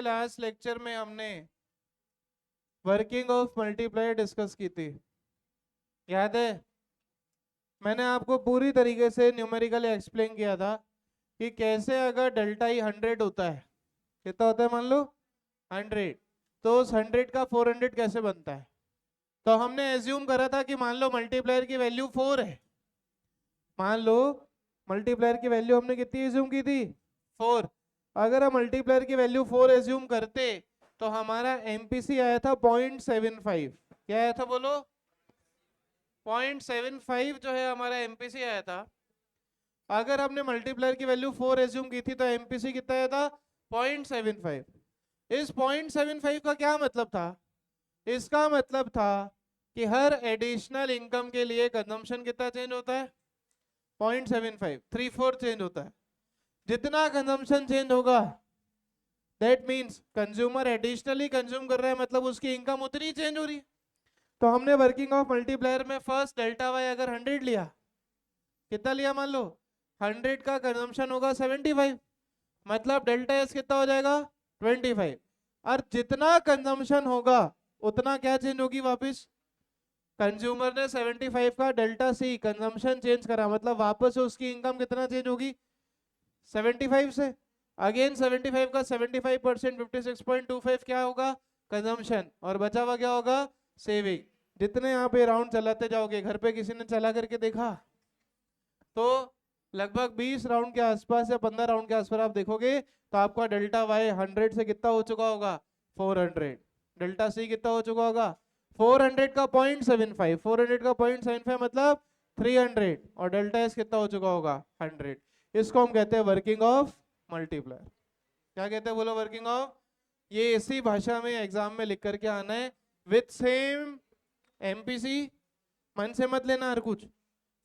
Last lecture में हमने working of multiplier discuss की थी, याद है? मैंने आपको पूरी तरीके से न्यूमेरिकली एक्सप्लेन किया था कि कैसे अगर डेल्टा ई 100 होता है, कितना होता है मान लो 100, तो उस 100 का 400 कैसे बनता है। तो हमने एज्यूम करा था कि मान लो मल्टीप्लायर की वैल्यू 4 है। मान लो मल्टीप्लायर की वैल्यू हमने कितनी एज्यूम की थी, 4। अगर हम मल्टीप्लायर की वैल्यू 4 एज्यूम करते तो हमारा एमपीसी आया था 0.75। क्या आया था बोलो? 0.75 जो है हमारा एमपीसी आया था। अगर हमने मल्टीप्लायर की वैल्यू 4 एज्यूम की थी तो एमपीसी कितना आया था? 0.75। इस 0.75 का क्या मतलब था? इसका मतलब था कि हर एडिशनल इनकम के लिए कंजम्पशन कितना चेंज होता है? 0.75, 3/4 चेंज होता है। जितना कंजम्पशन चेंज होगा that means consumer additionally consume कर रहा है, मतलब उसकी इनकम उतनी चेंज हो रही है। तो हमने वर्किंग ऑफ मल्टीप्लायर में फर्स्ट डेल्टा वाई अगर 100 लिया, कितना लिया मान लो 100 का कंजम्पशन होगा 75, मतलब डेल्टा एस कितना हो जाएगा 25। और जितना कंजम्पशन होगा उतना क्या चेंज होगी वापस? कंज्यूमर ने 75 का डेल्टा सी कंजम्पशन चेंज करा, मतलब वापस उसकी इनकम कितना चेंज होगी 75 से। अगेन 75 का 75% 56.25 क्या होगा? कंजम्पशन। और बचा हुआ क्या होगा? सेविंग। जितने आप ये राउंड चलाते जाओगे, घर पे किसी ने चला करके देखा तो लगभग 20 राउंड के आसपास या 15 राउंड के आसपास आप देखोगे तो आपका डेल्टा वाई 100 से कितना हो चुका होगा? 400। डेल्टा सी कितना हो चुका होगा? 400 का 0.75, 400 का 0.75 मतलब 300। और डेल्टा एस कितना हो चुका होगा? 100। इसको हम कहते हैं वर्किंग ऑफ मल्टीप्लायर। क्या कहते हैं बोलो? Working of. ये इसी भाषा में एग्जाम में लिख करके आना है विथ सेम एमपीसी। मन से मत लेना हर कुछ।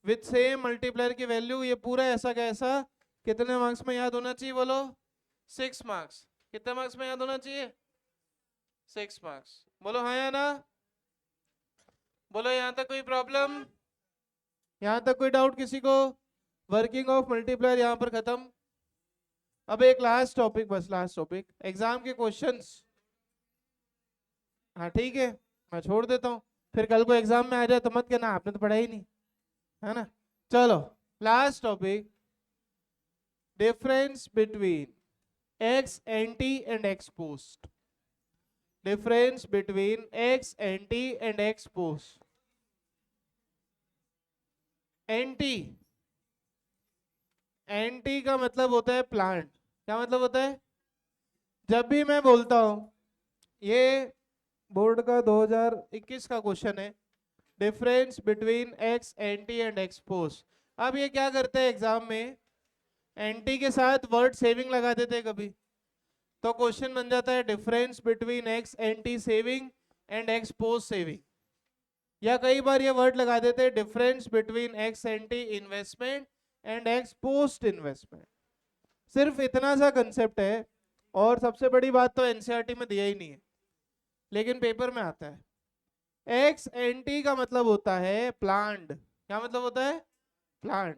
विथ सेम मल्टीप्लायर की वैल्यू, ये पूरा ऐसा कैसा कितने मार्क्स में याद होना चाहिए बोलो? 6 मार्क्स। कितने मार्क्स में याद होना चाहिए? 6 मार्क्स। बोलो हाँ या ना? बोलो यहाँ तक कोई प्रॉब्लम? यहाँ तक कोई डाउट किसी को? वर्किंग ऑफ मल्टीप्लायर यहाँ पर खत्म। अब एक लास्ट टॉपिक, बस लास्ट टॉपिक, एग्जाम के क्वेश्चंस। हाँ ठीक है, मैं छोड़ देता हूँ, फिर कल को एग्जाम में आ जाए तो मत कहना आपने तो पढ़ा ही नहीं, है ना? चलो last topic, difference between x anti and ex post. Difference between x anti and ex post. Anti, anti का मतलब होता है प्लांट। क्या मतलब होता है? जब भी मैं बोलता हूं, ये बोर्ड का 2021 का क्वेश्चन है, difference between x anti and ex post. अब ये क्या करते हैं एग्जाम में, एंटी के साथ वर्ड सेविंग लगा देते हैं कभी, तो क्वेश्चन बन जाता है difference between x anti saving and ex post saving. या कई बार ये वर्ड लगा देते हैं difference between x anti investment and ex post investment. सिर्फ इतना सा कंसेप्ट है, और सबसे बड़ी बात तो एनसीईआरटी में दिया ही नहीं है, लेकिन पेपर में आता है। एक्स एंटी का मतलब होता है प्लान्ड। क्या मतलब होता है? प्लान्ड।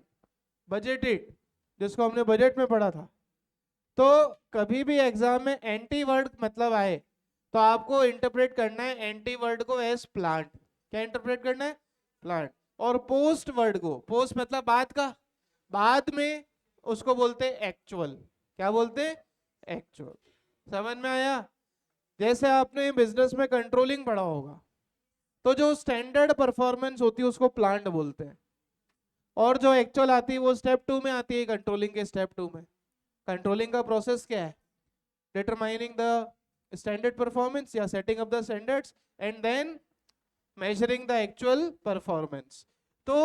बजटेड, जिसको हमने बजट में पढ़ा था। तो कभी भी एग्जाम में एंटी वर्ड मतलब आए तो आपको इंटरप्रेट करना है एंटी वर्ड को एज प्लांट। क्या इंटरप्रेट करना है? प्लांट। और पोस्ट वर्ड को, पोस्ट मतलब बाद का, बाद में, उसको बोलते हैं एक्चुअल। क्या बोलते हैं? एक्चुअल। समझ में आया? जैसे आपने बिजनेस में कंट्रोलिंग पढ़ा होगा, तो जो स्टैंडर्ड परफॉर्मेंस होती है उसको प्लांट बोलते हैं, और जो एक्चुअल आती है वो स्टेप 2 में आती है, कंट्रोलिंग के स्टेप 2 में। कंट्रोलिंग का प्रोसेस क्या है? determining the standard performance या setting up the standards and then measuring the actual performance। तो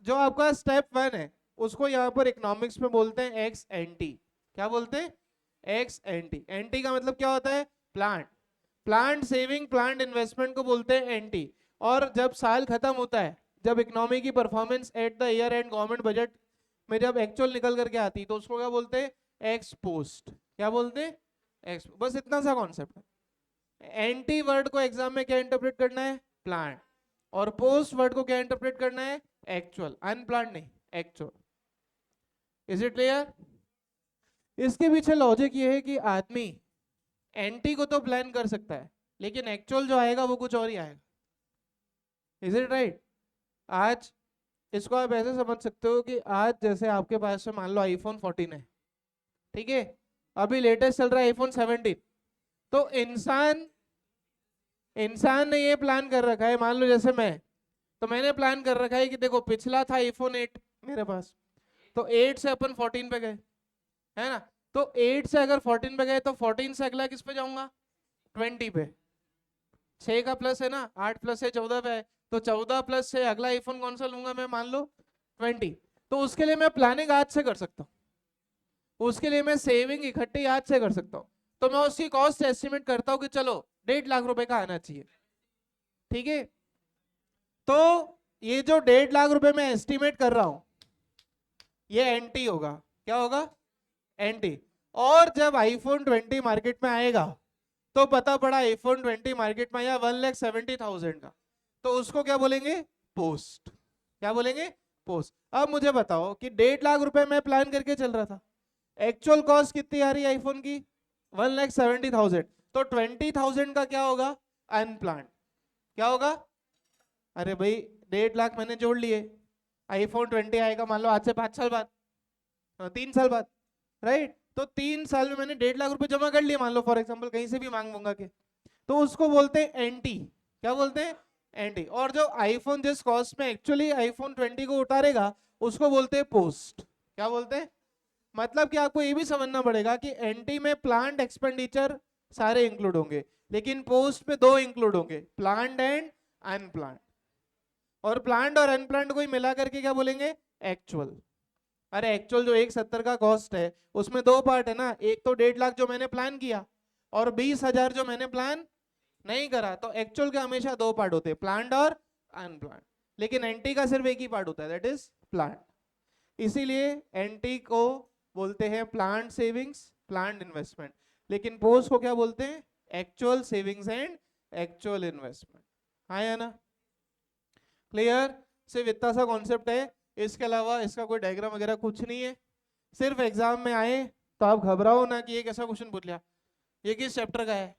जो आपका स्टेप 1 है उसको यहाँ पर इकोनॉमिक्स में बोलते हैं एक्स एंटी। क्या बोलते हैं? X anti. एंटी का मतलब क्या होता है? Plant. Plant saving, plant investment को बोलते हैं एंटी। और जब साल खत्म होता है, जब इकोनॉमी की performance at the year and government budget में जब एक्चुअल निकल करके आती तो उसको क्या बोलते हैं? X post. क्या बोलते हैं? एक्स। बस इतना सा कॉन्सेप्ट है। एंटी वर्ड को एग्जाम में क्या इंटरप्रेट करना है? प्लांट। और पोस्ट वर्ड को क्या इंटरप्रेट करना है? एक्चुअल। अनप्लांट नहीं, एक्चुअल। Is it clear? इसके पीछे लॉजिक ये है कि आदमी एंटी को तो प्लान कर सकता है, लेकिन एक्चुअल जो आएगा वो कुछ और ही आएगा। Is it right? आज इसको आप ऐसे समझ सकते हो कि आज जैसे आपके पास में मान लो आईफोन 14 है, ठीक है, अभी लेटेस्ट चल रहा है आईफोन 17, तो इंसान ने ये प्लान कर रखा है, मान लो जैसे मैं, तो मैंने प्लान कर रखा है कि देखो पिछला था आईफोन 8 मेरे पास, तो 8 से अपन 14 पे गए, है ना, तो 8 से अगर 14 पे गए तो 14 से अगला किस पे जाऊंगा? 20 पे। 6 का प्लस है ना, 8 प्लस है 14 पे है, तो 14 प्लस से अगला आईफोन कौन सा लूंगा मैं? मान लो 20। तो उसके लिए मैं प्लानिंग आज से कर सकता हूँ, उसके लिए मैं सेविंग इकट्ठी आज से कर सकता हूँ। तो मैं उसकी कॉस्ट एस्टिमेट करता हूँ कि चलो 1.5 लाख रुपए का आना चाहिए, ठीक है। तो ये जो 1.5 लाख रुपए मैं एस्टिमेट कर रहा हूं, ये एंटी होगा। क्या होगा? एंटी। और जब आईफोन 20 मार्केट में आएगा, तो पता पड़ा आईफोन 20 मार्केट में आया 1,70,000 का, तो उसको क्या बोलेंगे? पोस्ट। क्या बोलेंगे? पोस्ट। अब मुझे बताओ कि 1.5 लाख रुपए मैं प्लान करके चल रहा था, एक्चुअल कॉस्ट कितनी आ रही है आईफोन की? 1,70,000। तो 20,000 का क्या होगा? अनप्लान। क्या होगा? अरे भाई 1.5 लाख मैंने जोड़ लिए, आईफोन 20 आएगा मान लो आज से 5 साल बाद, 3 साल बाद, राइट, तो 3 साल में मैंने 1.5 लाख रुपए जमा कर लिए मान लो, फॉर एग्जांपल कहीं से भी मांगूंगा के, तो उसको बोलते हैं एंटी। क्या बोलते हैं? एंटी। और जो आईफोन जिस कॉस्ट में एक्चुअली आईफोन 20 को उतारेगा, उसको बोलते हैं पोस्ट। क्या बोलते हैं? मतलब कि आपको ये भी समझना पड़ेगा कि एंटी में प्लांट एक्सपेंडिचर सारे इंक्लूड होंगे, लेकिन पोस्ट में 2 इंक्लूड होंगे, प्लांट एंड अनप्लांट। और प्लांट और अनप्लांट को ही मिला करके क्या बोलेंगे? एक्चुअल। अरे एक्चुअल जो 170 का कॉस्ट है उसमें 2 पार्ट है ना, एक तो 1.5 लाख जो मैंने प्लान किया, और 20,000 जो मैंने प्लान नहीं करा। तो एक्चुअल के हमेशा 2 पार्ट होते हैं, प्लांट और अनप्लांट, लेकिन एंटी का सिर्फ एक ही पार्ट होता है, दैट इज प्लांट। इसीलिए एंटी को बोलते हैं प्लांट सेविंग्स, प्लांट इन्वेस्टमेंट, लेकिन पोस्ट को क्या बोलते हैं? Actual savings and actual investment. हाँ या ना? क्लियर? सिर्फ इतना सा कॉन्सेप्ट है, इसके अलावा इसका कोई डायग्राम वगैरह कुछ नहीं है। सिर्फ एग्जाम में आए तो आप घबराओ ना कि ये कैसा क्वेश्चन पूछ लिया, ये किस चैप्टर का है,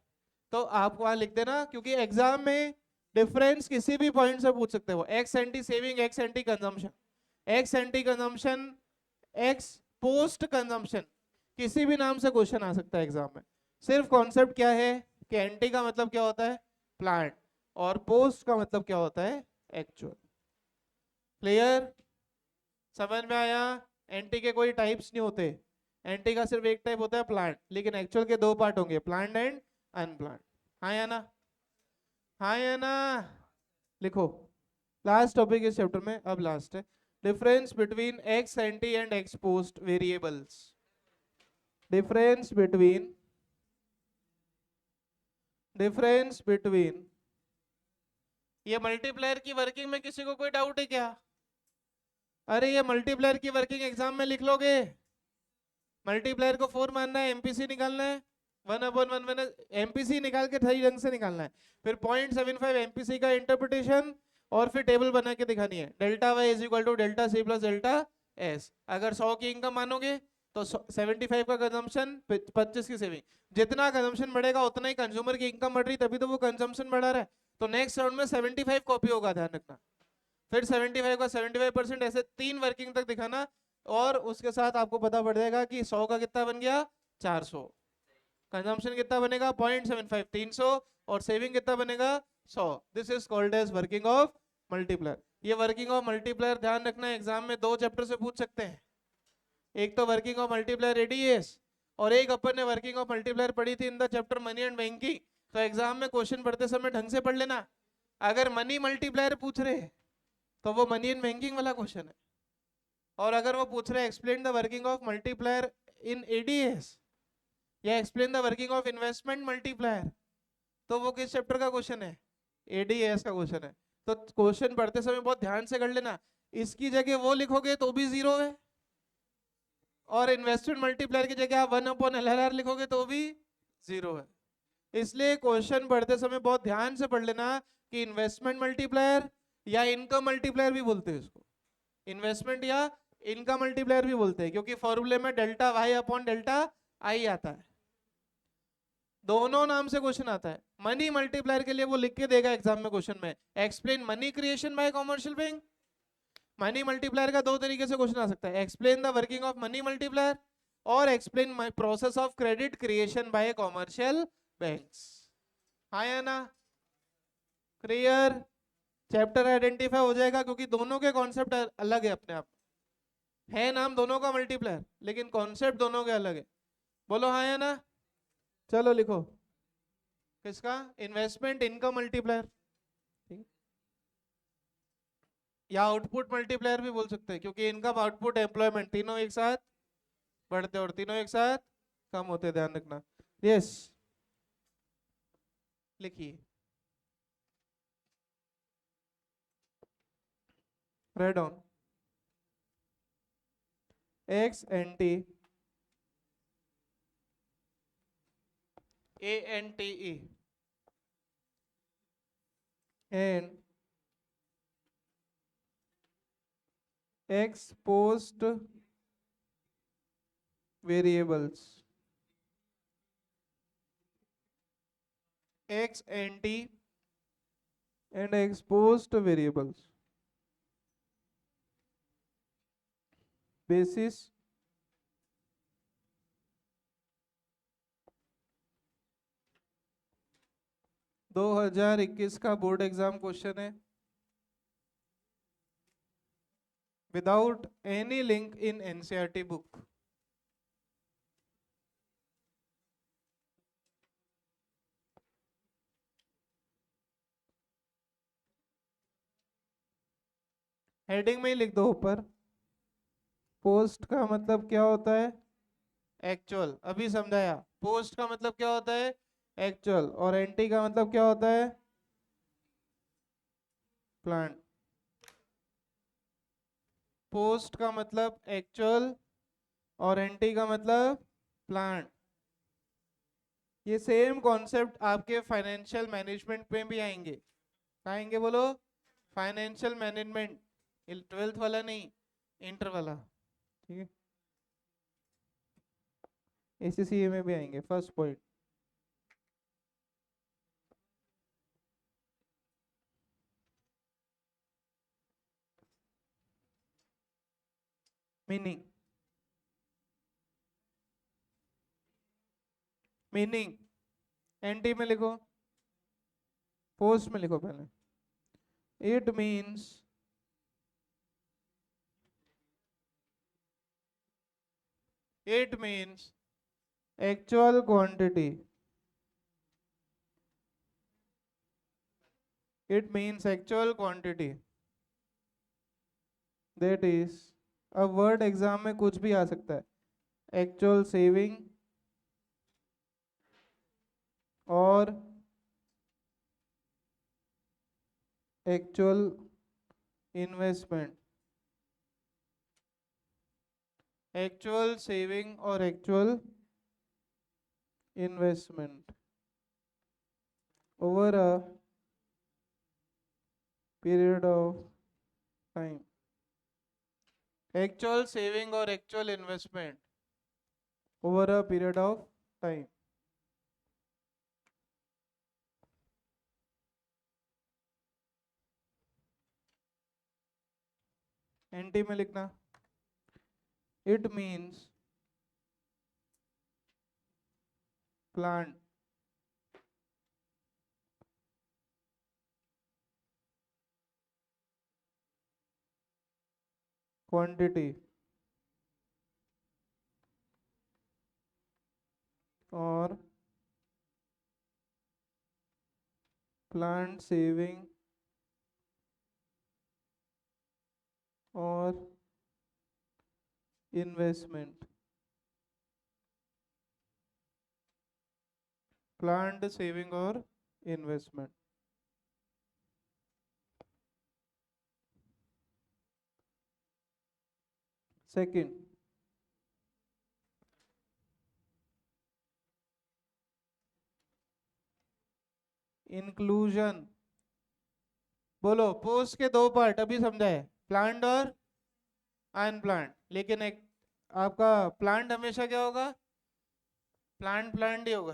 तो आप वहां लिख देना, क्योंकि एग्जाम में डिफरेंस किसी भी पॉइंट से पूछ सकते हो। X anti saving, x anti consumption, x anti consumption, x post consumption, किसी भी नाम से क्वेश्चन आ सकता है एग्जाम में। सिर्फ कॉन्सेप्ट क्या है कि एंटी का मतलब क्या होता है? प्लांट, और पोस्ट का मतलब क्या होता है? एक्चुअल। क्लियर? समझ में आया? एंटी के कोई टाइप्स नहीं होते, एंटी का सिर्फ एक टाइप होता है प्लांट, लेकिन एक्चुअल के 2 पार्ट होंगे, प्लांट एंड अनप्लांट। हाँ या ना? हाँ या ना? लिखो, लास्ट टॉपिक इस चैप्टर में, अब लास्ट है, difference between x anti and ex post variables. Difference between ये मल्टीप्लायर की वर्किंग में किसी को कोई डाउट है क्या? अरे ये मल्टीप्लायर की वर्किंग एग्जाम में लिख लोगे, मल्टीप्लायर को 4 मानना है, एमपीसी निकालना है, 1/1 एमपीसी निकाल के सही ढंग से निकालना है, फिर 0.75 एमपीसी का इंटरप्रिटेशन, और फिर टेबल बना के दिखानी है, delta Y is equal to delta C plus delta S. अगर 100 की इनकम मानोगे तो 75 का कंजम्पशन, 25 की सेविंग, जितना कंजम्पशन बढ़ेगा उतना ही कंज्यूमर की इनकम बढ़ रही, तभी तो वो कंजम्पशन बढ़ा रहा है। तो नेक्स्ट राउंड में 75 कॉपी होगा, ध्यान रखना, फिर 75 का 75%, ऐसे 3 वर्किंग तक दिखाना, और उसके साथ आपको पता पड़ जाएगा कि 100 का कितना बन गया? 400, कंजम्पशन कितना बनेगा? 0.75, 300, और सेविंग कितना बनेगा? 100। This is called as working of multiplier. ये वर्किंग ऑफ मल्टीप्लायर ध्यान रखना, एग्जाम में 2 चैप्टर से पूछ सकते हैं, एक तो वर्किंग ऑफ मल्टीप्लायर एडीएस, और एक अपन ने वर्किंग ऑफ मल्टीप्लायर पढ़ी थी in the chapter money and banking. तो एग्जाम में क्वेश्चन पढ़ते समय ढंग से पढ़ लेना, अगर मनी मल्टीप्लायर पूछ रहे तो वो मनी एंड बैंकिंग वाला क्वेश्चन है, और अगर वो पूछ रहे हैं explain the working of multiplier in ADS, या explain the working of investment multiplier, तो वो किस चैप्टर का क्वेश्चन है? एडीएस का क्वेश्चन है। तो क्वेश्चन पढ़ते समय बहुत ध्यान से कर लेना, इसकी जगह वो लिखोगे तो भी 0 है, और इन्वेस्टमेंट मल्टीप्लायर की जगह आप 1/LRR लिखोगे तो भी 0 है। इसलिए क्वेश्चन पढ़ते समय बहुत ध्यान से पढ़ लेना कि इन्वेस्टमेंट मल्टीप्लायर या इनकम मल्टीप्लायर भी बोलते हैं इसको, इन्वेस्टमेंट या इनकम मल्टीप्लायर भी बोलते हैं, क्योंकि फॉर्मूले में delta Y upon delta I आता है। दोनों नाम से क्वेश्चन आता है। मनी मल्टीप्लायर के लिए वो लिख के देगा एग्जाम में, क्वेश्चन में, explain money creation by commercial bank. Money multiplier का दो तरीके से क्वेश्चन आ सकता है, explain the working of money multiplier और explain process of credit creation by commercial banks. हाँ या ना? क्लियर? चैप्टर आइडेंटिफाई हो जाएगा, क्योंकि दोनों के कॉन्सेप्ट अलग है अपने आप, है नाम दोनों का मल्टीप्लायर लेकिन कॉन्सेप्ट दोनों के अलग है। बोलो हाँ या ना? चलो लिखो, किसका? इन्वेस्टमेंट इनकम मल्टीप्लायर, ठीक है, या आउटपुट मल्टीप्लायर भी बोल सकते हैं, क्योंकि इनकम आउटपुट एम्प्लॉयमेंट तीनों एक साथ बढ़ते और तीनों एक साथ कम होते, ध्यान रखना। यस, लिखिए, write down, ex N T A N T E and ex post variables, x and t and exposed variables basis 2021 का बोर्ड एग्जाम क्वेश्चन है, without any link in NCERT book. Heading में ही लिख दो ऊपर, post का मतलब क्या होता है? एक्चुअल, अभी समझाया। पोस्ट का मतलब क्या होता है? एक्चुअल। और एंटी का मतलब क्या होता है? प्लान। पोस्ट का मतलब एक्चुअल और एंटी का मतलब प्लान। ये सेम कॉन्सेप्ट आपके फाइनेंशियल मैनेजमेंट में भी आएंगे। आएंगे बोलो, फाइनेंशियल मैनेजमेंट, 12th वाला नहीं, इंटर वाला, ठीक है, एसीसीए में भी आएंगे। First point, meaning, meaning ante में लिखो, पोस्ट में लिखो पहले। It means actual quantity, it means actual quantity, that is, अब वर्ड एग्जाम में कुछ भी आ सकता है, एक्चुअल सेविंग और एक्चुअल इन्वेस्टमेंट, एक्चुअल सेविंग और actual investment over a period of time, actual saving और actual investment over a period of time. Ante में लिखना, इट मीन्स प्लान क्वांटिटी और प्लान सेविंग और इन्वेस्टमेंट, प्लान्ड सेविंग और investment. Second, inclusion, बोलो, post के दो पार्ट अभी समझाए, प्लान्ड और अनप्लान्ड, लेकिन एक आपका प्लान्ड हमेशा क्या होगा? प्लान्ड ही होगा।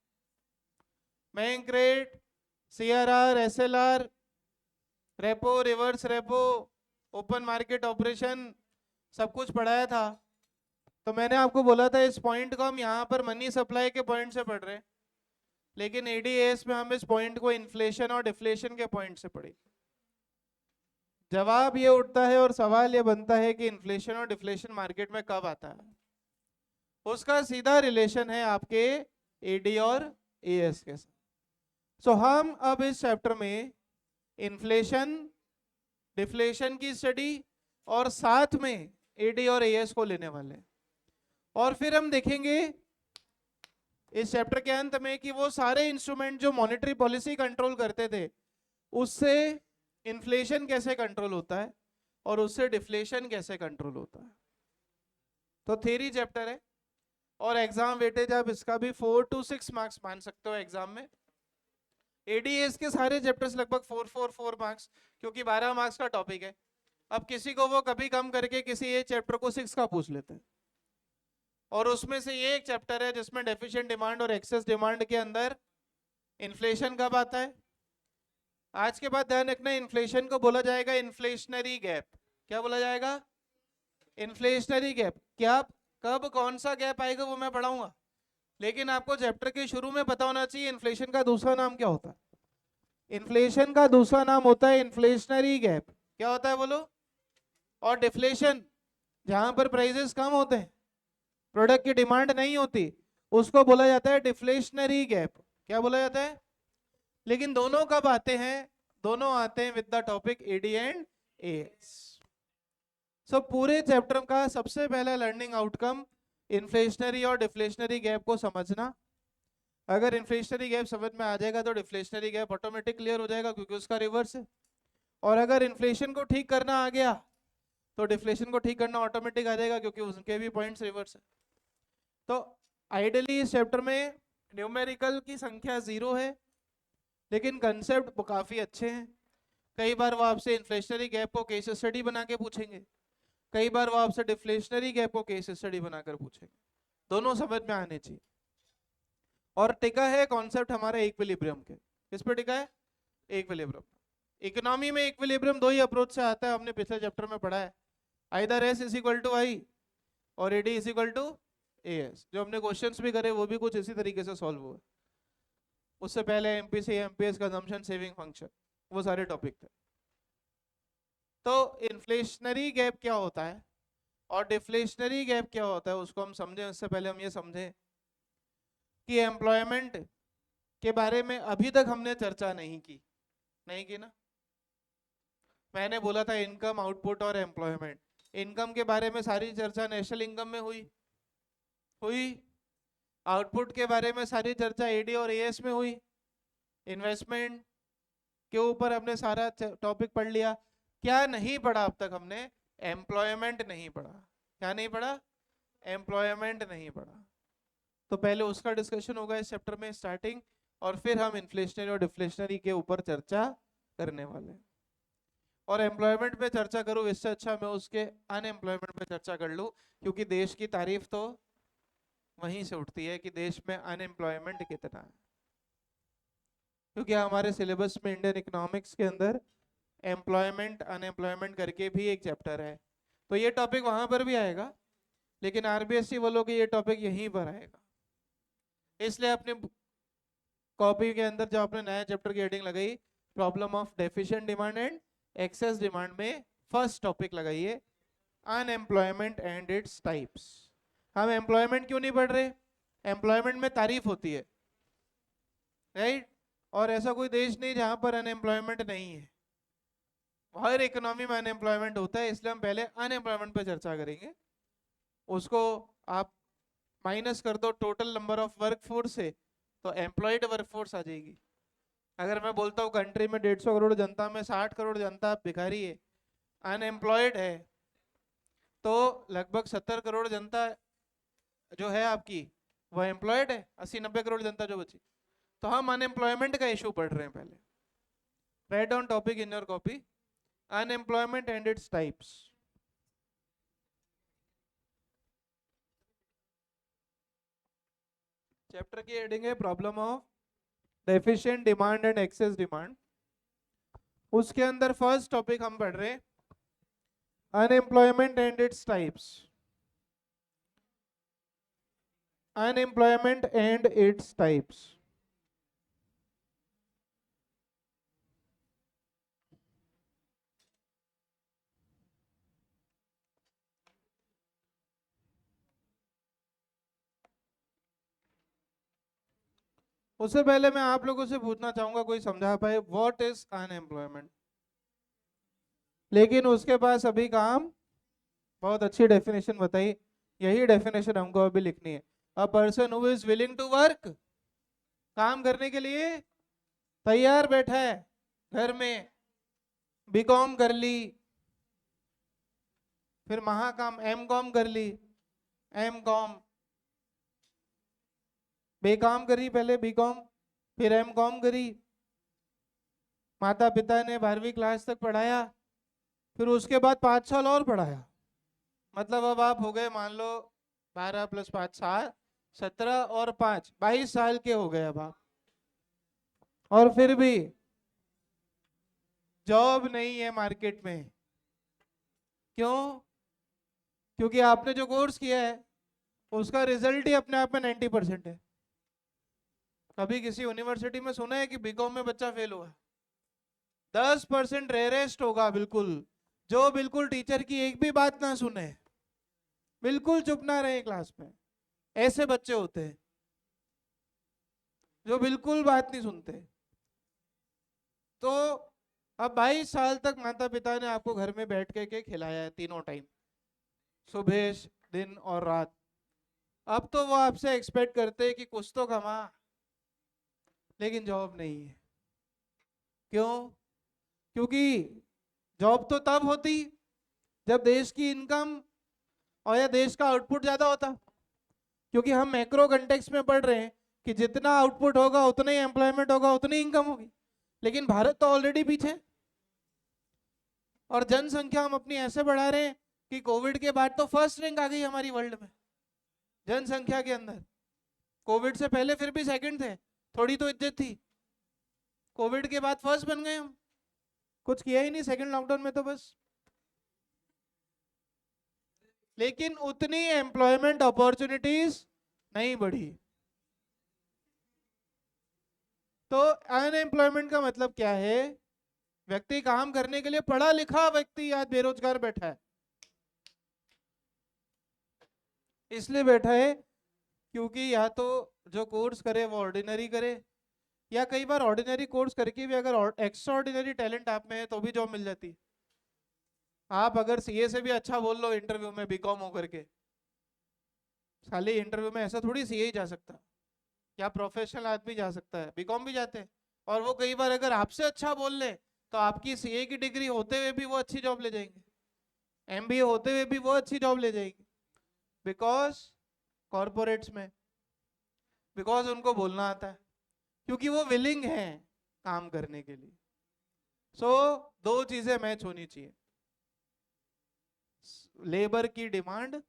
Bank rate, CRR, SLR, repo, reverse repo, open market operation, सब कुछ पढ़ाया था। तो मैंने आपको बोला था इस पॉइंट को हम यहाँ पर मनी सप्लाई के पॉइंट से पढ़ रहे हैं, लेकिन एडीएस में हम इस पॉइंट को इन्फ्लेशन और डिफ्लेशन के पॉइंट से पढ़े। जवाब ये उठता है और सवाल ये बनता है कि इन्फ्लेशन और डिफ्लेशन मार्केट में कब आता है। उसका सीधा रिलेशन है आपके एडी और एएस के साथ। सो हम अब इस चैप्टर में इन्फ्लेशन, डिफ्लेशन की स्टडी और साथ में एडी और एएस को लेने वाले हैं। और फिर हम देखेंगे इस चैप्टर के अंत में कि वो सारे इंस्ट्रूमेंट जो मॉनेटरी पॉलिसी कंट्रोल करते थे, उससे इन्फ्लेशन कैसे कंट्रोल होता है और उससे डिफ्लेशन कैसे कंट्रोल होता है। तो थ्योरी चैप्टर है और एग्जाम वेटेज आप इसका भी 4 to 6 मार्क्स मान सकते हो एग्जाम में। एडीएस के सारे चैप्टर्स लगभग 4 मार्क्स, क्योंकि 12 मार्क्स का टॉपिक है। अब किसी को वो कभी कम करके किसी एक चैप्टर को 6 का पूछ लेते हैं, और उसमें से ये एक चैप्टर है जिसमें डेफिशिएंट डिमांड और एक्सेस डिमांड के अंदर इन्फ्लेशन कब आता है। आज के बाद ध्यान रखना, इन्फ्लेशन को बोला जाएगा इन्फ्लेशनरी गैप। क्या बोला जाएगा? Inflationary gap. क्या कब कौन सा गैप आएगा वो मैं पढ़ाऊंगा, लेकिन आपको चैप्टर के शुरू में पता होना चाहिए इन्फ्लेशन का दूसरा नाम क्या होता है। इन्फ्लेशन का दूसरा नाम होता है इन्फ्लेशनरी गैप। क्या होता है बोलो? और डिफ्लेशन, जहां पर प्राइसेस कम होते हैं, प्रोडक्ट की डिमांड नहीं होती, उसको बोला जाता है डिफ्लेशनरी गैप। क्या बोला जाता है? लेकिन दोनों कब आते हैं? दोनों आते हैं with the topic AD and AS. So पूरे चैप्टर का सबसे पहला लर्निंग आउटकम इन्फ्लेशनरी और डिफ्लेशनरी गैप को समझना। अगर इन्फ्लेशनरी गैप समझ में आ जाएगा तो डिफ्लेशनरी गैप ऑटोमेटिक क्लियर हो जाएगा, क्योंकि उसका रिवर्स है। और अगर इन्फ्लेशन को ठीक करना आ गया तो डिफ्लेशन को ठीक करना ऑटोमेटिक आ जाएगा, क्योंकि उसके भी पॉइंट्स रिवर्स है। तो आइडियली इस चैप्टर में न्यूमेरिकल की संख्या 0 है, लेकिन कंसेप्ट काफी अच्छे हैं। कई बार वो आपसे इन्फ्लेशनरी गैप को केस स्टडी बना के पूछेंगे, कई बार वो आपसे डिफ्लेशनरी गैप को केस स्टडी बनाकर पूछेंगे। दोनों समझ में आने चाहिए। और टिका है कॉन्सेप्ट हमारे इक्विलिब्रियम के। किस पे टिका है? इक्विलिब्रियम। इकोनॉमी में इक्विलिब्रियम दो ही अप्रोच से आता है, हमने पिछले चैप्टर में पढ़ा है। Either S is equal to I और AD is equal to AS. जो हमने क्वेश्चंस भी करे वो भी कुछ इसी तरीके से सॉल्व हुआ। उससे पहले MPC, MPS, consumption, saving function, वो सारे टॉपिक थे। तो इन्फ्लेशनरी गैप क्या होता है और डिफ्लेशनरी गैप क्या होता है उसको हम समझें। उससे पहले हम ये समझें कि एम्प्लॉयमेंट के बारे में अभी तक हमने चर्चा नहीं की ना। मैंने बोला था इनकम, आउटपुट और एम्प्लॉयमेंट। इनकम के बारे में सारी चर्चा नेशनल इनकम में हुई। आउटपुट के बारे में सारी चर्चा एडी और एएस में हुई। इन्वेस्टमेंट के ऊपर हमने सारा टॉपिक पढ़ लिया। क्या नहीं पढ़ा अब तक हमने? एम्प्लॉयमेंट नहीं पढ़ा। क्या नहीं पढ़ा? एम्प्लॉयमेंट नहीं पढ़ा। तो पहले उसका डिस्कशन होगा इस चैप्टर में स्टार्टिंग, और फिर हम इन्फ्लेशनरी और डिफ्लेशनरी के ऊपर चर्चा करने वाले हैं। और एम्प्लॉयमेंट पे चर्चा करूं इससे अच्छा मैं उसके अनएम्प्लॉयमेंट पे चर्चा कर लूं, क्योंकि देश की तारीफ तो वहीं से उठती है कि देश में अनएम्प्लॉयमेंट कितना है। क्योंकि हमारे सिलेबस में इंडियन इकोनॉमिक्स के अंदर एम्प्लॉयमेंट, अनएम्प्लॉयमेंट करके भी एक चैप्टर है। तो ये टॉपिक वहां पर भी आएगा, लेकिन आरबीएससी वालों की ये टॉपिक यहीं पर आएगा। इसलिए अपने कॉपी के अंदर जो आपने नया चैप्टर की हेडिंग लगाई, problem of deficient demand and excess demand, में फर्स्ट टॉपिक लगाइए अनएम्प्लॉयमेंट एंड इट्स टाइप्स। हम एम्प्लॉयमेंट क्यों नहीं पढ़ रहे? एम्प्लॉयमेंट में तारीफ होती है, राइट? और ऐसा कोई देश नहीं जहां पर अनएम्प्लॉयमेंट नहीं है। हर इकोनॉमी में अनएम्प्लॉयमेंट होता है, इसलिए हम पहले अनएम्प्लॉयमेंट पे चर्चा करेंगे। उसको आप माइनस कर दो टोटल नंबर ऑफ वर्कफोर्स से, तो एम्प्लॉयड वर्कफोर्स आ जाएगी। अगर मैं बोलता हूँ कंट्री में 150 करोड़ जनता में 60 करोड़ जनता भिखारी है, अनएम्प्लॉयड है, तो लगभग 70 करोड़ जनता जो है आपकी वो एम्प्लॉयड है, 80-90 करोड़ जनता जो बची। तो हम अनएम्प्लॉयमेंट का इशू पढ़ रहे हैं पहले। Write down topic in your copy, unemployment and its types. Chapter की हेडिंग है problem of deficient demand and excess demand. उसके अंदर फर्स्ट टॉपिक हम पढ़ रहे हैं unemployment and its types. Unemployment and its types. उससे पहले मैं आप लोगों से पूछना चाहूंगा, कोई समझा पाए व्हाट इज अनएम्प्लॉयमेंट? लेकिन उसके पास अभी काम, बहुत अच्छी डेफिनेशन बताई। यही डेफिनेशन हमको अभी लिखनी है। A person who is willing to work, काम करने के लिए तैयार बैठा है घर में, बीकॉम कर ली, फिर महाकाम एम कॉम कर ली, एम कॉम, बेकाम करी पहले बीकॉम, फिर एम कॉम करी, माता पिता ने 12वीं क्लास तक पढ़ाया, फिर उसके बाद 5 साल और पढ़ाया। मतलब अब आप हो गए मान लो 12 + 5 साल, 17 और 5 22 साल के हो गए अब आप, और फिर भी जॉब नहीं है मार्केट में। क्यों? क्योंकि आपने जो कोर्स किया है उसका रिजल्ट ही अपने आप में 90% है। कभी किसी यूनिवर्सिटी में सुना है कि बीकॉम में बच्चा फेल हुआ? 10% रेयरेस्ट होगा बिल्कुल, जो बिल्कुल टीचर की एक भी बात ना सुने, बिल्कुल चुप ना रहे क्लास में। ऐसे बच्चे होते हैं जो बिल्कुल बात नहीं सुनते। तो अब 22 साल तक माता पिता ने आपको घर में बैठ के खिलाया है तीनों टाइम, सुबह, दिन और रात। अब तो वो आपसे एक्सपेक्ट करते हैं कि कुछ तो कमा, लेकिन जॉब नहीं है। क्यों? क्योंकि जॉब तो तब होती जब देश की इनकम और या देश का आउटपुट ज्यादा होता। क्योंकि हम मैक्रो कंटेक्स्ट में पढ़ रहे हैं कि जितना आउटपुट होगा उतना ही एम्प्लॉयमेंट होगा, उतनी इनकम होगी। लेकिन भारत तो ऑलरेडी पीछे, और जनसंख्या हम अपनी ऐसे बढ़ा रहे हैं कि कोविड के बाद तो फर्स्ट रैंक आ गई हमारी वर्ल्ड में जनसंख्या के अंदर। कोविड से पहले फिर भी सेकंड थे, थोड़ी तो इज्जत थी। कोविड के बाद फर्स्ट बन गए हम, कुछ किया ही नहीं सेकंड लॉकडाउन में तो बस। लेकिन उतनी एम्प्लॉयमेंट अपॉर्चुनिटीज नहीं बढ़ी। तो अनएम्प्लॉयमेंट का मतलब क्या है? व्यक्ति काम करने के लिए पढ़ा लिखा व्यक्ति आज बेरोजगार बैठा है। इसलिए बैठा है क्योंकि या तो जो कोर्स करे वो ऑर्डिनरी करे, या कई बार ऑर्डिनरी कोर्स करके भी अगर एक्स्ट्रा ऑर्डिनरी टैलेंट आप में है तो भी जॉब मिल जाती। आप अगर सीए से भी अच्छा बोल लो इंटरव्यू में बीकॉम हो करके, खाली इंटरव्यू में ऐसा थोड़ी सीए ही जा सकता, क्या प्रोफेशनल आदमी जा सकता है? बीकॉम भी जाते हैं। और वो कई बार अगर आपसे अच्छा बोल ले तो आपकी सीए की डिग्री होते हुए भी वो अच्छी जॉब ले जाएंगे, एमबीए होते हुए भी वो अच्छी जॉब ले जाएंगे। बिकॉज कॉरपोरेट्स में, बिकॉज उनको बोलना आता है, क्योंकि वो विलिंग है काम करने के लिए। सो दो चीजें मैच होनी चाहिए, लेबर की डिमांड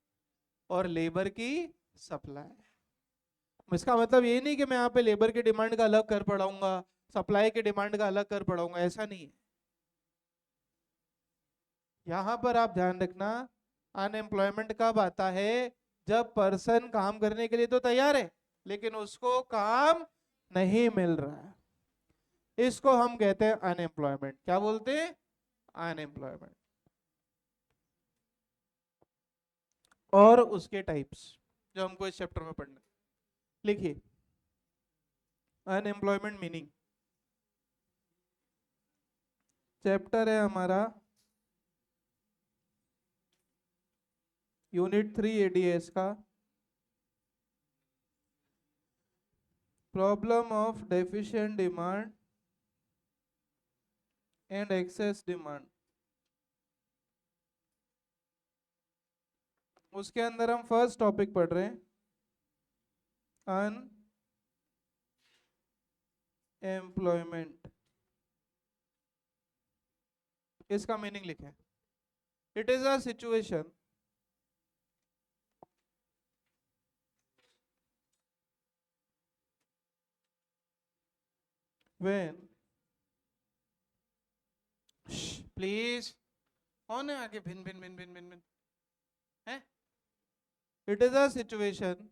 और लेबर की सप्लाई। इसका मतलब ये नहीं कि मैं यहाँ पे लेबर की डिमांड का अलग कर पढ़ाऊंगा, सप्लाई की डिमांड का अलग कर पढ़ाऊंगा, ऐसा नहीं है। यहां पर आप ध्यान रखना, अनएम्प्लॉयमेंट कब आता है? जब पर्सन काम करने के लिए तो तैयार है लेकिन उसको काम नहीं मिल रहा है। इसको हम कहते हैं अनएम्प्लॉयमेंट। क्या बोलते हैं? अनएम्प्लॉयमेंट। और उसके टाइप्स जो हमको इस चैप्टर में पढ़ना। लिखिए अनएम्प्लॉयमेंट मीनिंग। चैप्टर है हमारा यूनिट 3 एडीएस का, problem of deficient demand and excess demand. उसके अंदर हम फर्स्ट टॉपिक पढ़ रहे हैं अनएम्प्लॉयमेंट। इसका मीनिंग लिखे, it is a situation when please कौन है आगे भिन भिन भिन भिन भिन भिन है it is a situation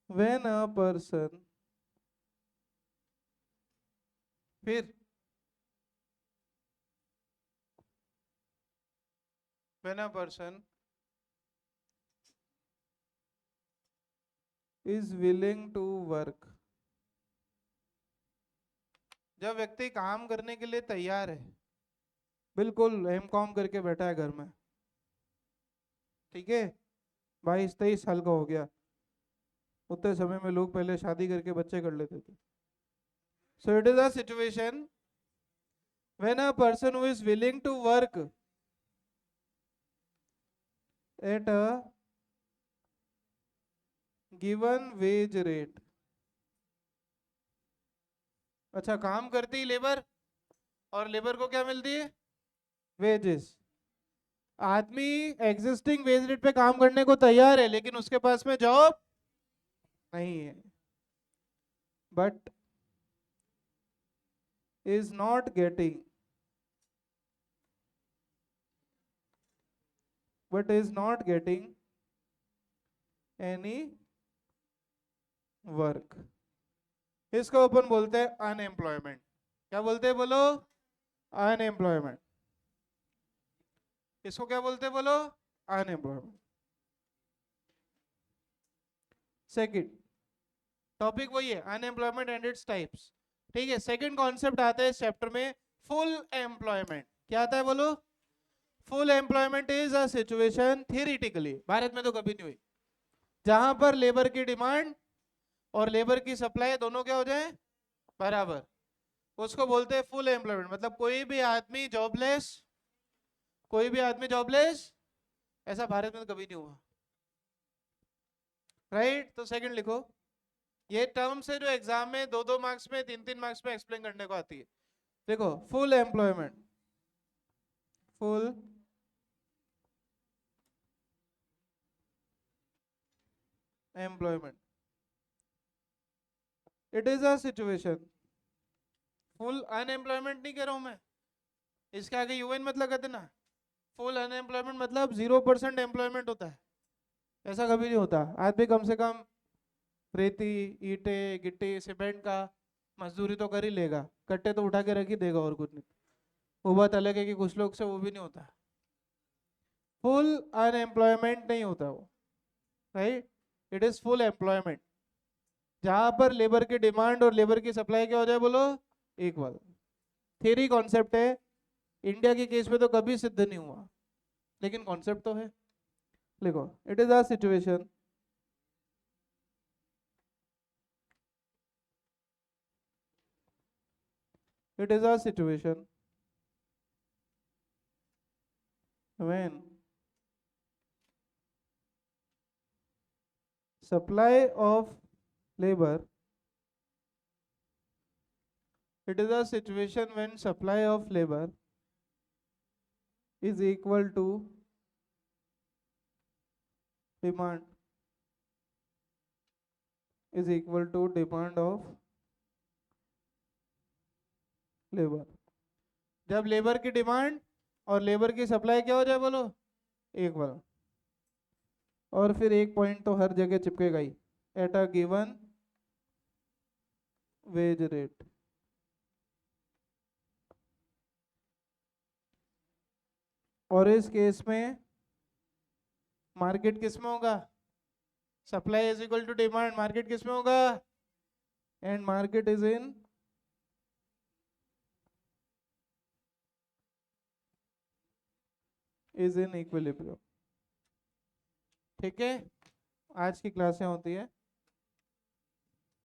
when a person फिर when a person is willing to work जब व्यक्ति काम करने के लिए तैयार है, बिल्कुल एमकॉम करके बैठा है घर में, ठीक है, 22-23 साल का हो गया, उतने समय में लोग पहले शादी करके बच्चे कर लेते थे. So it is a situation when a person who is willing to work at a given wage rate. अच्छा, काम करती लेबर और लेबर को क्या मिलती है? वेजेस. आदमी एग्जिस्टिंग वेज रेट पे काम करने को तैयार है, लेकिन उसके पास में जॉब नहीं है, but is not getting any work. इसको अपन बोलते हैं अनएम्प्लॉयमेंट. क्या बोलते हैं बोलो? अनएम्प्लॉयमेंट. इसको क्या बोलते हैं बोलो? अनएम्प्लॉयमेंट. सेकंड टॉपिक वही है, अनएम्प्लॉयमेंट एंड इट्स टाइप्स. ठीक है, सेकंड कॉन्सेप्ट आता है इस चैप्टर में, फुल एम्प्लॉयमेंट. क्या आता है बोलो? Full employment is a situation, theoretically Bharat में तो कभी नहीं हुई, जहां पर लेबर की डिमांड और लेबर की सप्लाई दोनों क्या हो जाए? बराबर. उसको बोलते हैं फुल एम्प्लॉयमेंट. मतलब कोई भी आदमी जॉबलेस, ऐसा भारत में तो कभी नहीं हुआ. राइट? तो सेकंड लिखो. ये टर्म से जो एग्जाम में 2-2 मार्क्स में 3-3 मार्क्स में एक्सप्लेन करने को आती है. देखो, full employment it is a situation. Full unemployment नहीं कह रहा हूं मैं, इसके आगे यूएन मत लगा देना. फुल अनएम्प्लॉयमेंट मतलब 0% एम्प्लॉयमेंट होता है. ऐसा कभी नहीं होता. आदमी कम से कम रेती, ईंटे, गिट्टी, सीमेंट का मजदूरी तो कर ही लेगा, कट्टे तो उठा के रख ही देगा, और कुछ नहीं. वो बात अलग है कि कुछ लोग से वो भी नहीं होता. फुल अनएम्प्लॉयमेंट नहीं होता वो. Right? It is full employment, जहां पर लेबर की डिमांड और लेबर की सप्लाई क्या हो जाए बोलो? इक्वल. थियरी कॉन्सेप्ट है, इंडिया के केस में तो कभी सिद्ध नहीं हुआ, लेकिन कॉन्सेप्ट तो है. लिखो, it is a situation when supply of labor is equal to demand of labour. जब लेबर की डिमांड और लेबर की सप्लाई क्या हो जाए बोलो? इक्वल. और फिर एक पॉइंट तो हर जगह चिपकेगा ही, at a given wage rate. और इस केस में मार्केट किस में होगा? Supply is equal to demand. Market किस में होगा? And market is in equilibrium. ठीक है, आज की क्लासें होती है